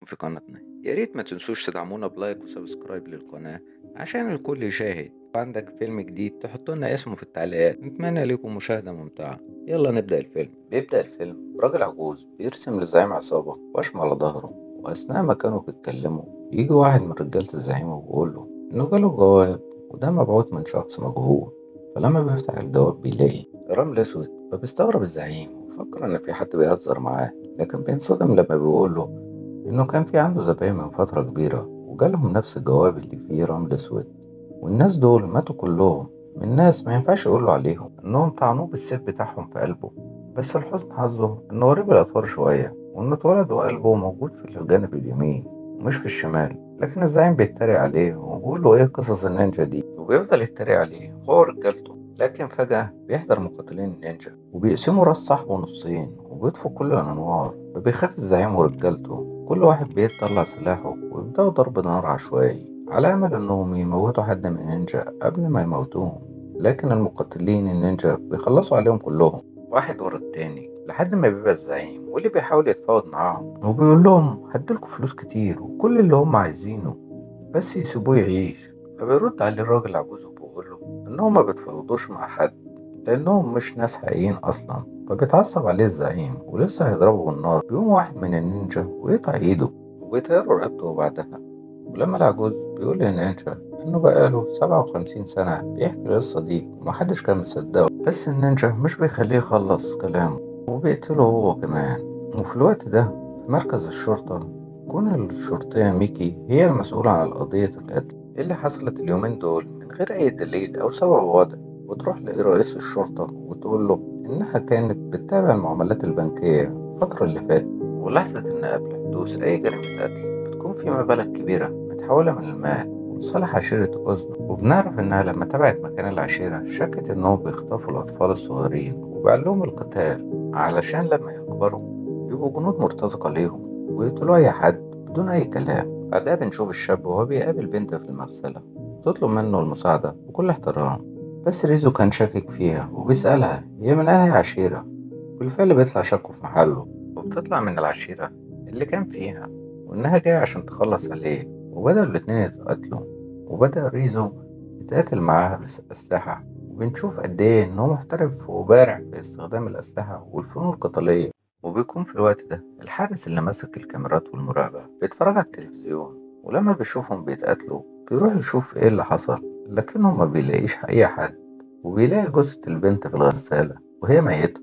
في قناتنا. يا ريت ما تنسوش تدعمونا بلايك وسبسكرايب للقناة عشان الكل يشاهد. عندك فيلم جديد تحط لنا اسمه في التعليقات. نتمنى لكم مشاهدة ممتعة. يلا نبدأ الفيلم. بيبدأ الفيلم براجل عجوز بيرسم لزعيم عصابة وشم على ظهره، وأثناء ما كانوا بيتكلموا يجي واحد من رجالة الزعيم وبيقول له إنه جاله جواب وده مبعوث من شخص مجهول. فلما بيفتح الجواب بيلاقي رمل أسود، فبيستغرب الزعيم وفكر إن في حد بيهزر معاه، لكن بينصدم لما بيقول له إنه كان في عنده زباين من فترة كبيرة وجالهم نفس الجواب اللي فيه رمل أسود، والناس دول ماتوا كلهم من ناس ما ينفعش يقولوا عليهم إنهم طعنوه بالسيف بتاعهم في قلبه. بس لحسن حظه إنه قريب الأطفال شوية، وإنه اتولد وقلبه موجود في الجانب اليمين ومش في الشمال. لكن الزعيم بيتريق عليه وبيقول له إيه قصص النينجا دي، وبيفضل يتريق عليه هو ورجالته. لكن فجأة بيحضر مقاتلين النينجا وبيقسموا راس صاحبه نصين وبيطفوا كل الأنوار، فبيخاف الزعيم ورجالته. كل واحد بيطلع سلاحه ويبدأوا ضرب نار عشوائي على أمل إنهم يموتوا حد من النينجا قبل ما يموتوهم. لكن المقاتلين النينجا بيخلصوا عليهم كلهم واحد ورا التاني لحد ما بيبقى الزعيم واللي بيحاول يتفاوض معاهم وبيقول لهم هديلكوا فلوس كتير وكل اللي هم عايزينه بس يسيبوه يعيش. فبيرد عليه الراجل العجوز وبيقول له إنهم ما بيتفاوضوش مع حد لأنهم مش ناس حقيقيين أصلا. فبيتعصب عليه الزعيم ولسه هيضربه بالنار، بيقوم واحد من النينجا ويقطع إيده وبيطيروا رقبته بعدها. ولما العجوز بيقول للنينجا إنه بقاله 57 سنة بيحكي القصة دي ومحدش كان مصدقه، بس النينجا مش بيخليه يخلص كلامه وبيقتله هو كمان. وفي الوقت ده في مركز الشرطة تكون الشرطية ميكي هي المسؤولة عن قضية القتل اللي حصلت اليومين دول من غير أي دليل أو سبب واضح، وتروح لرئيس الشرطة وتقول له إنها كانت بتتابع المعاملات البنكية الفترة اللي فاتت، ولاحظت إن قبل حدوث أي جريمة قتل بتكون في مبالغ كبيرة متحولة من المال لصالح عشيرة أذن. وبنعرف إنها لما تابعت مكان العشيرة شكت إنهم بيخطفوا الأطفال الصغيرين وبيعلموا القتال علشان لما يكبروا يبقوا جنود مرتزقة ليهم ويقتلوا أي حد بدون أي كلام. بعدها بنشوف الشاب وهو بيقابل بنت في المغسلة تطلب منه المساعدة بكل احترام، بس ريزو كان شاكك فيها وبيسألها هي من أنهي عشيرة. بالفعل بيطلع شكه في محله، وبتطلع من العشيرة اللي كان فيها وإنها جاية عشان تخلص عليه. وبدأ الاتنين يتقاتلوا وبدأ ريزو يتقاتل معاها بأسلحة، وبنشوف قد إيه إن هو محترف وبارع في استخدام الأسلحة والفنون القتالية. وبيكون في الوقت ده الحارس اللي ماسك الكاميرات والمراقبة بيتفرج على التلفزيون، ولما بيشوفهم بيتقاتلوا بيروح يشوف إيه اللي حصل، لكنه ما بيلاقيش أي حد، وبيلاقي جثة البنت في الغسالة وهي ميتة.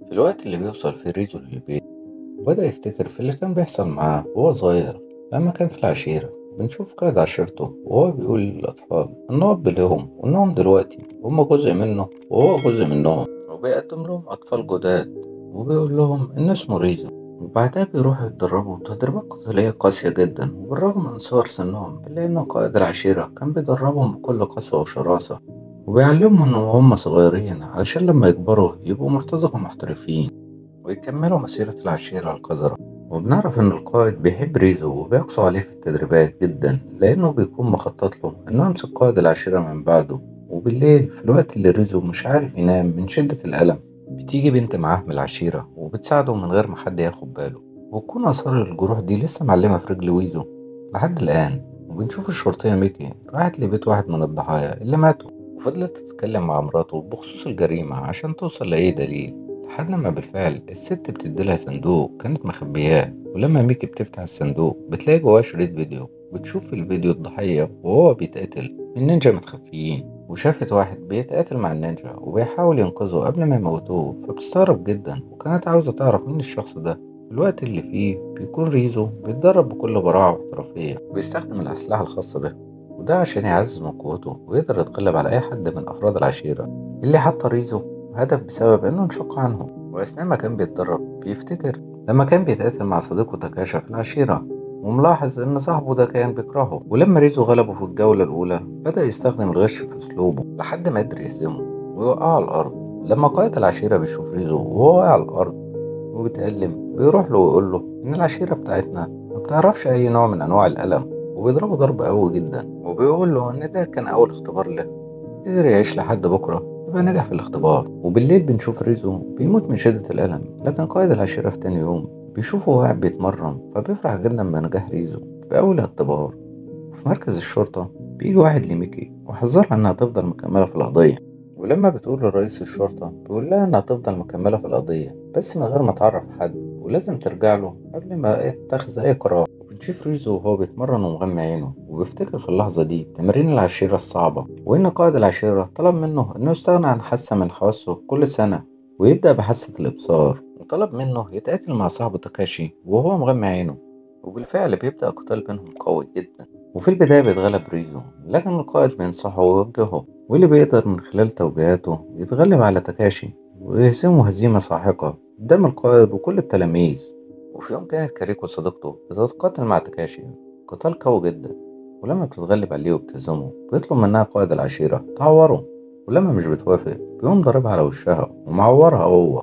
في الوقت اللي بيوصل فيه ريزو للبيت وبدأ يفتكر في اللي كان بيحصل معاه وهو صغير لما كان في العشيرة. بنشوف قائد عشيرته وهو بيقول للأطفال إنه أب لهم وإنهم دلوقتي هم جزء منه وهو جزء منهم، وبيقدم لهم أطفال جداد وبيقول لهم إن اسمه ريزو. وبعدها بيروحوا يتدربوا تدريبات قتالية قاسية جدا، وبالرغم من صغر سنهم إلا إن قائد العشيرة كان بيدربهم بكل قسوة وشراسة وبيعلمهم إن هم صغيرين علشان لما يكبروا يبقوا مرتزقة محترفين ويكملوا مسيرة العشيرة القذرة. وبنعرف إن القائد بيحب ريزو وبيقسو عليه في التدريبات جدا لأنه بيكون مخطط له إنه يمسك قائد العشيرة من بعده. وبالليل في الوقت اللي ريزو مش عارف ينام من شدة الألم بتيجي بنت معاه من العشيرة وبتساعده من غير ما حد ياخد باله، وتكون آثار الجروح دي لسه معلمة في رجل ويزو لحد الآن. وبنشوف الشرطية ميكي راحت لبيت واحد من الضحايا اللي ماتوا وفضلت تتكلم مع مراته بخصوص الجريمة عشان توصل لأي دليل، لحد ما بالفعل الست بتديلها صندوق كانت مخبياه. ولما ميكي بتفتح الصندوق بتلاقي جواه شريط فيديو. بتشوف في الفيديو الضحية وهو بيتقتل من نينجا متخفيين، وشافت واحد بيتقاتل مع النينجا وبيحاول ينقذه قبل ما يموتوه، فبتستغرب جدا وكانت عاوزة تعرف مين الشخص ده. في الوقت اللي فيه بيكون ريزو بيتدرب بكل براعة واحترافية وبيستخدم الأسلحة الخاصة به، وده عشان يعزز من قوته ويقدر يتغلب على أي حد من أفراد العشيرة اللي حط ريزو هدف بسبب إنه انشق عنهم. وأثناء ما كان بيتدرب بيفتكر لما كان بيتقاتل مع صديقه تاكاشا في العشيرة، وملاحظ إن صاحبه ده كان بيكرهه. ولما ريزو غلبه في الجولة الأولى بدأ يستخدم الغش في أسلوبه لحد ما قدر يهزمه ويوقعه على الأرض. لما قائد العشيرة بيشوف ريزو وهو واقع على الأرض وبيتألم بيروح له ويقول له إن العشيرة بتاعتنا ما بتعرفش أي نوع من أنواع الألم، وبيضربه ضرب قوي جدا، وبيقول له إن ده كان أول اختبار له قدر يعيش لحد بكرة يبقى نجح في الاختبار. وبالليل بنشوف ريزو بيموت من شدة الألم، لكن قائد العشيرة في تاني يوم بيشوفه قاعد بيتمرن فبيفرح جدا بنجاح ريزو في أول اختبار. في مركز الشرطة بيجي واحد لميكي وحذرها إنها تفضل مكملة في القضية، ولما بتقول لرئيس الشرطة بيقول لها إنها تفضل مكملة في القضية بس من غير ما تعرف حد، ولازم ترجع له قبل ما يتخذ أي قرار. بتشوف ريزو وهو بيتمرن ومغمى عينه وبيفتكر في اللحظة دي تمارين العشيرة الصعبة، وإن قائد العشيرة طلب منه إنه يستغنى عن حاسة من حواسه كل سنة ويبدأ بحاسة الإبصار، وطلب منه يتقاتل مع صاحبه تاكاشي وهو مغمى عينه. وبالفعل بيبدأ قتال بينهم قوي جدا، وفي البداية بيتغلب ريزو لكن القائد بينصحه ويوجهه، واللي بيقدر من خلال توجيهاته يتغلب على تاكاشي ويهزمه هزيمة ساحقة قدام القائد وكل التلاميذ. وفي يوم كانت كاريكو صديقته بتتقاتل مع تاكاشي قتال قوي جدا، ولما بتتغلب عليه وبتهزمه بيطلب منها قائد العشيرة تعوره، ولما مش بتوافق بيقوم ضاربها على وشها ومعورها هو،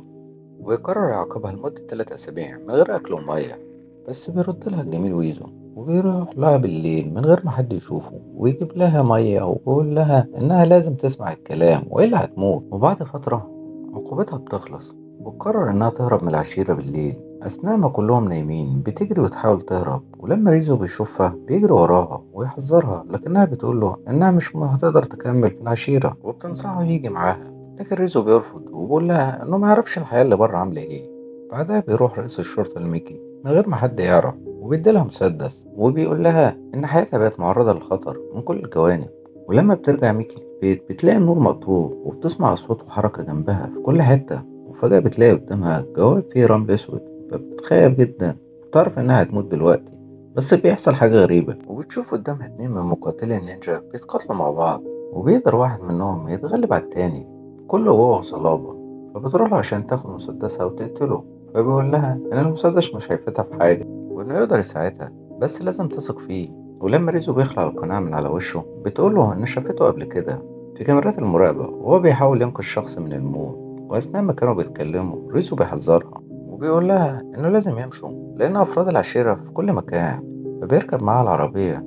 ويقرر يعاقبها لمدة 3 أسابيع من غير أكل ومية. بس بيرد لها الجميل ويزو وبيروح لها بالليل من غير ما حد يشوفه ويجيب لها مية وبيقول لها إنها لازم تسمع الكلام وإلا هتموت. وبعد فترة عقوبتها بتخلص وتقرر إنها تهرب من العشيرة بالليل أثناء ما كلهم نايمين، بتجري وتحاول تهرب، ولما ريزو بيشوفها بيجري وراها ويحذرها لكنها بتقوله إنها مش هتقدر تكمل في العشيرة وبتنصحه يجي معاها، لكن ريزو بيرفض وبيقول لها إنه معرفش الحياة اللي بره عاملة إيه. بعدها بيروح رئيس الشرطة لميكي من غير ما حد يعرف وبيديلها مسدس وبيقول لها إن حياتها بقت معرضة للخطر من كل الجوانب. ولما بترجع ميكي البيت بتلاقي النور مقطوع وبتسمع أصوات وحركة جنبها في كل حتة، وفجأة بتلاقي قدامها جواب فيه رمل أسود، فبتتخيل جدا وبتعرف إنها هتموت دلوقتي. بس بيحصل حاجة غريبة وبتشوف قدامها 2 من مقاتلي النينجا بيتقاتلوا مع بعض، وبيقدر واحد منهم يتغلب على التاني بكل قوة وصلابة، فبتروح له عشان تاخد مسدسها وتقتله، فبيقول لها إن المسدس مش هيفيدها في حاجة وإنه يقدر يساعدها بس لازم تثق فيه. ولما ريزو بيخلع القناع من على وشه بتقوله إن شافته قبل كده في كاميرات المراقبة وهو بيحاول ينقذ شخص من الموت، وأثناء ما كانوا بيتكلموا ريزو بيحذرها وبيقول لها إنه لازم يمشوا لأن أفراد العشيرة في كل مكان، فبيركب معاها العربية،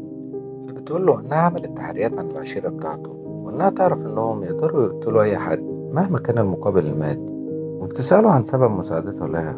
فبتقول له إنها عملت تحريات عن العشيرة بتاعته وإنها تعرف إنهم يقدروا يقتلوا أي حد مهما كان المقابل المادي، وبتسأله عن سبب مساعدته لها.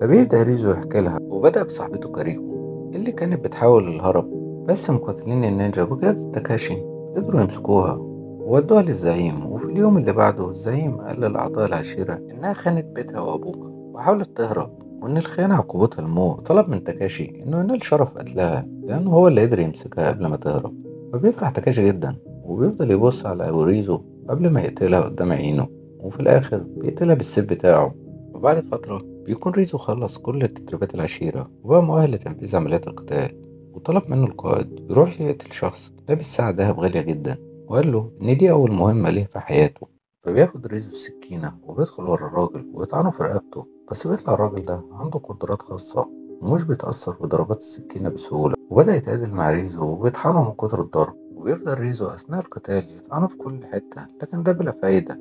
فبيبدأ ريزو يحكي لها وبدأ بصاحبته كاريكو اللي كانت بتحاول الهرب، بس مقاتلين النينجا بقيادة تاكاشي قدروا يمسكوها وودوها للزعيم. وفي اليوم اللي بعده الزعيم قال لأعضاء العشيرة إنها خانت بيتها وأبوها وحاولت تهرب وإن الخيانة عقوبتها الموت، طلب من تاكاشي إنه ينال شرف قتلها لأنه هو اللي قدر يمسكها قبل ما تهرب. فبيفرح تاكاشي جدا وبيفضل يبص على ريزو قبل ما يقتلها قدام عينه، وفي الآخر بيقتلها بالسيف بتاعه. وبعد فترة بيكون ريزو خلص كل التدريبات العشيرة وبقى مؤهل لتنفيذ عمليات القتال، وطلب منه القائد يروح يقتل شخص لابس ساعة دهب غالية جدا وقال له إن دي أول مهمة ليه في حياته. فبياخد ريزو السكينة وبيدخل ورا الراجل ويطعنه في رقبته، بس بيطلع الراجل ده عنده قدرات خاصة ومش بيتأثر بضربات السكينة بسهولة، وبدأ يتعادل مع ريزو وبيطحنه من كتر الضرب، وبيفضل ريزو أثناء القتال يطعنه في كل حتة لكن ده بلا فايدة،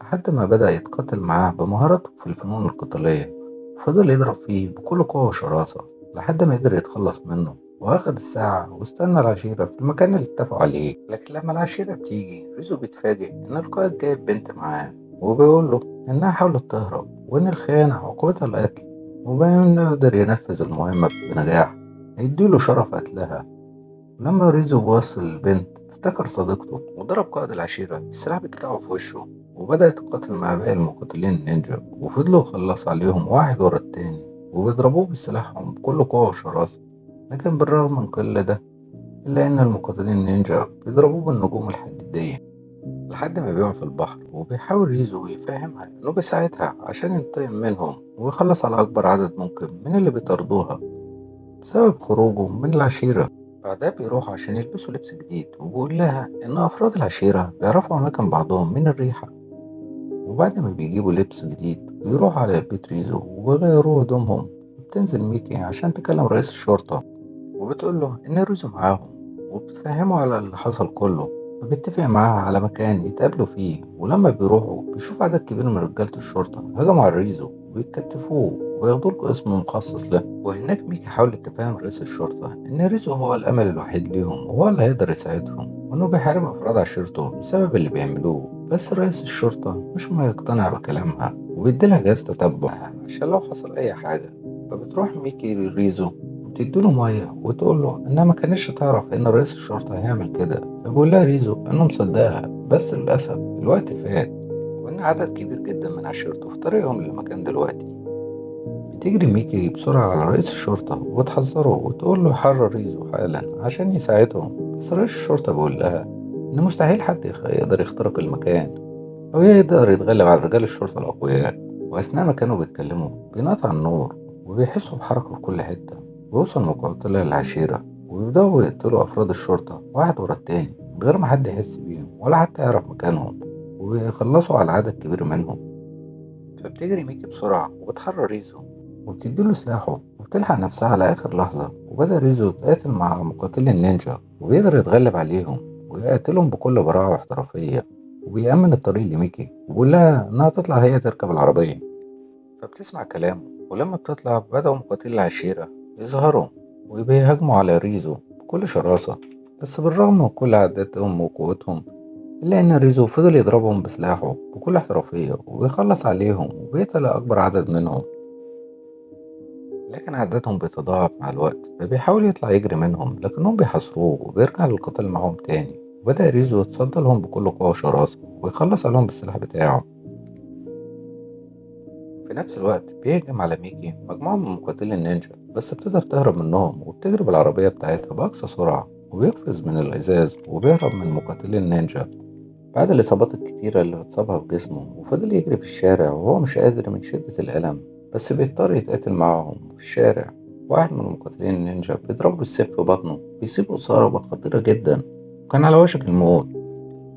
لحد ما بدأ يتقاتل معاه بمهارته في الفنون القتالية، وفضل يضرب فيه بكل قوة وشراسة لحد ما قدر يتخلص منه، وأخد الساعة واستنى العشيرة في المكان اللي اتفقوا عليه. لكن لما العشيرة بتيجي ريزو بيتفاجئ إن القائد جايب بنت معاه وبيقول له إنها حاولت تهرب وإن الخيانة عقوبتها القتل، وبما إنه يقدر ينفذ المهمة بنجاح هيديله شرف قتلها. لما ريزو بص للبنت افتكر صديقته وضرب قائد العشيرة بالسلاح بتاعه في وشه، وبدأ يتقاتل مع باقي المقاتلين النينجا وفضلوا يخلص عليهم واحد ورا التاني وبيضربوه بسلاحهم بكل قوة وشراسة. لكن بالرغم من كل ده إلا إن المقاتلين النينجا بيضربوه بالنجوم الحديدية لحد ما بيقع في البحر، وبيحاول ريزو يفهمها إنه بيساعدها عشان ينتقم منهم ويخلص على أكبر عدد ممكن من اللي بيطاردوها بسبب خروجه من العشيرة. بعدها بيروح عشان يلبسوا لبس جديد وبيقول لها إن أفراد العشيرة بيعرفوا أماكن بعضهم من الريحة، وبعد ما بيجيبوا لبس جديد بيروحوا على بيت ريزو وبيغيروا هدومهم. وبتنزل ميكي عشان تكلم رئيس الشرطة وبتقول له إن ريزو معاهم وبتفهمه على اللي حصل كله، فبيتفق معاها على مكان يتقابلوا فيه. ولما بيروحوا بيشوف عدد كبير من رجالة الشرطة هجموا على ريزو وبيتكتفوه وياخدوا له اسم مخصص له. وهناك ميكي حاولت تفهم رئيس الشرطة إن ريزو هو الأمل الوحيد ليهم وهو اللي هيقدر يساعدهم، وإنه بيحارب أفراد عشيرته بسبب اللي بيعملوه، بس رئيس الشرطة مش ما يقتنع بكلامها وبيديلها جهاز تتبع عشان لو حصل أي حاجة. فبتروح ميكي لريزو وبتديله مية وتقول له إنها ما كانتش تعرف إن رئيس الشرطة هيعمل كده. فبيقول لها ريزو إنه مصدقها، بس للأسف الوقت فات وإن عدد كبير جدا من عشيرته في طريقهم للمكان دلوقتي. بتجري ميكي بسرعة على رئيس الشرطة وبتحذره وتقول له يحرر ريزو حالا عشان يساعدهم. بس رئيس الشرطة بيقول لها إن مستحيل حد يقدر يخترق المكان أو يقدر يتغلب على رجال الشرطة الأقوياء. وأثناء ما كانوا بيتكلموا بينقطع النور وبيحسوا بحركة في كل حتة. بيوصل مقاتلة للعشيرة وبيبدأوا يقتلوا أفراد الشرطة واحد ورا التاني من غير ما حد يحس بيهم ولا حتى يعرف مكانهم، وبيخلصوا على عدد كبير منهم. فبتجري ميكي بسرعة وبتحرر ريزو وبتديله سلاحه وبتلحق نفسها على آخر لحظة. وبدأ ريزو يتقاتل مع مقاتلي النينجا وبيقدر يتغلب عليهم ويقاتلهم بكل براعة واحترافية. وبيأمن الطريق لميكي وبيقول لها إنها تطلع هي تركب العربية. فبتسمع كلامه، ولما بتطلع بدأوا مقاتلي العشيرة يظهروا وبيهاجموا على ريزو بكل شراسة. بس بالرغم من كل عدتهم وقوتهم إلا إن ريزو فضل يضربهم بسلاحه بكل احترافية وبيخلص عليهم وبيقتل أكبر عدد منهم. لكن عددهم بيتضاعف مع الوقت، فبيحاول يطلع يجري منهم لكنهم بيحاصروه وبيرجع للقتال معاهم تاني. وبدأ ريزو يتصدى لهم بكل قوة وشراسة ويخلص عليهم بالسلاح بتاعه. في نفس الوقت بيهجم على ميكي مجموعة من مقاتلي النينجا، بس بتقدر تهرب منهم وبتجري بالعربية بتاعتها بأقصى سرعة وبيقفز من الإزاز وبيهرب من مقاتلي النينجا بعد الإصابات الكتيرة اللي اتصابها في جسمه. وفضل يجري في الشارع وهو مش قادر من شدة الألم، بس بيضطر يتقاتل معاهم في الشارع. واحد من المقاتلين النينجا بيضربه بالسيف في بطنه بيصيبه إصابة خطيرة جدا وكان على وشك الموت.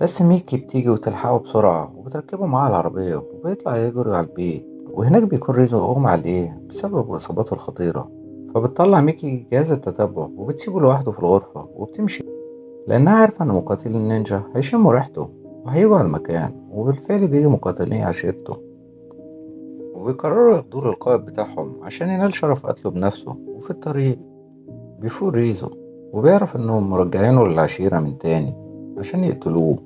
بس ميكي بتيجي وتلحقه بسرعة وبتركبه معاه العربية وبيطلع يجري على البيت. وهناك بيكون ريزو أغمى عليه بسبب إصاباته الخطيرة. فبتطلع ميكي جهاز التتبع وبتسيبه لوحده في الغرفة وبتمشي لأنها عارفة إن مقاتلي النينجا هيشموا ريحته وهيجوا على المكان. وبالفعل بيجي مقاتلين عشيرته وبيقرروا ياخدوه للقائد بتاعهم عشان ينال شرف قتله بنفسه. وفي الطريق بيفوق ريزو وبيعرف إنهم مرجعينه للعشيرة من تاني عشان يقتلوه.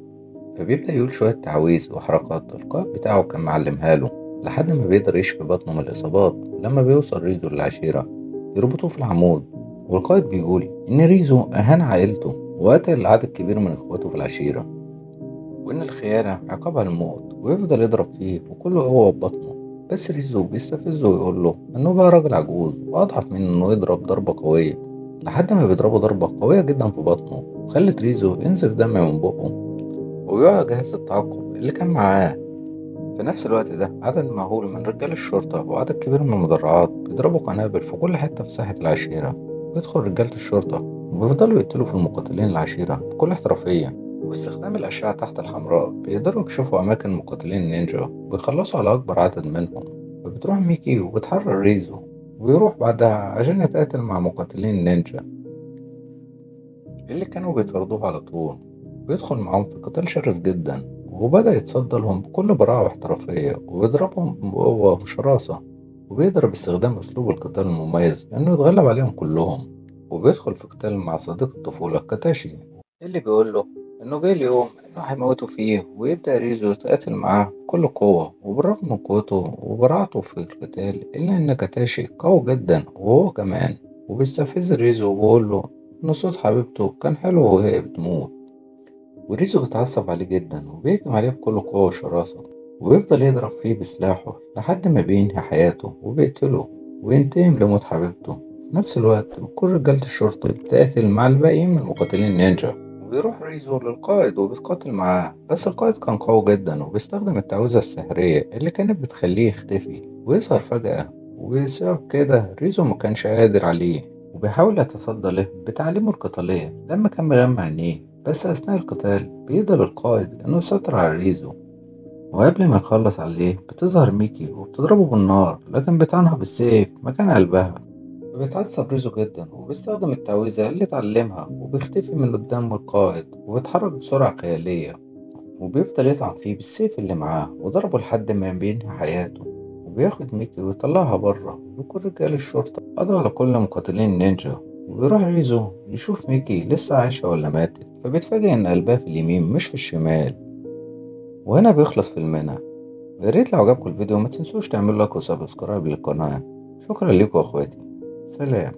فبيبدأ يقول شوية تعويذ وحركات القائد بتاعه كان معلمها له لحد ما بيقدر يشفي بطنه من الإصابات. لما بيوصل ريزو للعشيرة يربطوه في العمود، والقائد بيقول إن ريزو أهان عائلته وقتل عدد كبير من إخواته في العشيرة، وإن الخيانة عقابها الموت. ويفضل يضرب فيه بكل قوة ببطنه. بس ريزو بيستفزه ويقول له إنه بقى راجل عجوز وأضعف من إنه يضرب ضربة قوية، لحد ما بيضربه ضربة قوية جدا في بطنه وخلت ريزو ينزف دم من بقه ويقع جهاز التعقب اللي كان معاه. في نفس الوقت ده عدد مهول من رجال الشرطة وعدد كبير من المدرعات بيضربوا قنابل في كل حتة في ساحة العشيرة. بيدخل رجالة الشرطة وبيفضلوا يقتلوا في المقاتلين العشيرة بكل احترافية. وباستخدام الأشعة تحت الحمراء بيقدروا يكشفوا أماكن مقاتلين النينجا وبيخلصوا على أكبر عدد منهم. فبتروح ميكي وبتحرر ريزو ويروح بعدها عشان يتقاتل مع مقاتلين النينجا اللي كانوا بيطاردوه على طول. بيدخل معاهم في قتال شرس جدا وبدأ يتصدى لهم بكل براعة واحترافية وبيضربهم بقوة وشراسة. وبيقدر باستخدام أسلوب القتال المميز إنه يتغلب عليهم كلهم. وبيدخل في قتال مع صديق الطفولة كاتاشي اللي بيقول له إنه جاي اليوم إنه هيموتوا فيه. ويبدأ ريزو يتقاتل معاه بكل قوة. وبالرغم من قوته وبراعته في القتال إلا إن كاتاشي قوي جدا وهو كمان. وبيستفز ريزو وبيقول له إن صوت حبيبته كان حلو وهي بتموت. وريزو بيتعصب عليه جدا وبيهجم عليه بكل قوة وشراسة ويفضل يضرب فيه بسلاحه لحد ما بينهي حياته وبيقتله وينتقم لموت حبيبته. في نفس الوقت بتكون رجالة الشرطة بتقاتل مع الباقيين من مقاتلين النينجا. وبيروح ريزو للقائد وبيتقاتل معاه، بس القائد كان قوي جدا وبيستخدم التعويذة السحرية اللي كانت بتخليه يختفي ويظهر فجأة. وبسبب كده ريزو مكانش قادر عليه وبيحاول يتصدى له بتعليمه القتالية لما كان مغمى عينيه. بس أثناء القتال بيقدر القائد إنه يسيطر على ريزو، وقبل ما يخلص عليه بتظهر ميكي وبتضربه بالنار لكن بتعنها بالسيف مكان قلبها. بيتعصب ريزو جدا وبيستخدم التعويذة اللي اتعلمها وبيختفي من قدام القائد وبيتحرك بسرعة خيالية. وبيفضل يطعن فيه بالسيف اللي معاه وضربه لحد ما بينهي حياته. وبياخد ميكي ويطلعها بره. وكل رجال الشرطة قضوا على كل مقاتلين نينجا. وبيروح ريزو يشوف ميكي لسه عايشة ولا ماتت، فبيتفاجئ إن قلبها في اليمين مش في الشمال. وهنا بيخلص فيلمنا. يا ريت لو عجبكم الفيديو ما تنسوش تعملوا لايك وسبسكرايب للقناة. شكرا لكم يا اخواتي. سلام.